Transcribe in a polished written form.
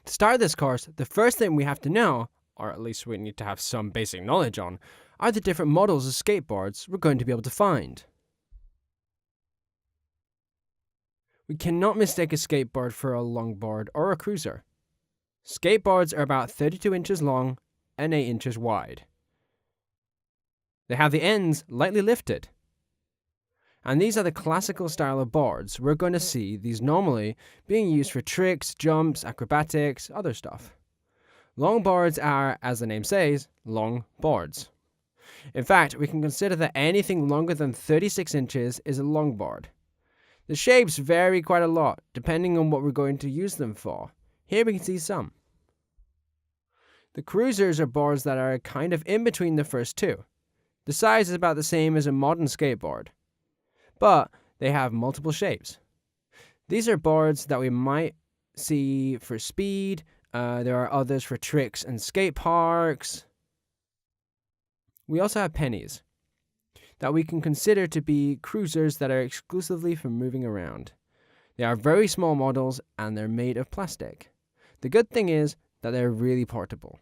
To start this course, the first thing we have to know, or at least we need to have some basic knowledge on, are the different models of skateboards we're going to be able to find. We cannot mistake a skateboard for a longboard or a cruiser. Skateboards are about 32 inches long and 8 inches wide. They have the ends lightly lifted. And these are the classical style of boards. We're going to see these normally being used for tricks, jumps, acrobatics, other stuff. Longboards are, as the name says, long boards. In fact, we can consider that anything longer than 36 inches is a longboard. The shapes vary quite a lot, depending on what we're going to use them for. Here we can see some. The cruisers are boards that are kind of in between the first two. The size is about the same as a modern skateboard, but they have multiple shapes. These are boards that we might see for speed. There are others for tricks and skate parks. We also have pennies that we can consider to be cruisers that are exclusively for moving around. They are very small models and they're made of plastic. The good thing is that they're really portable.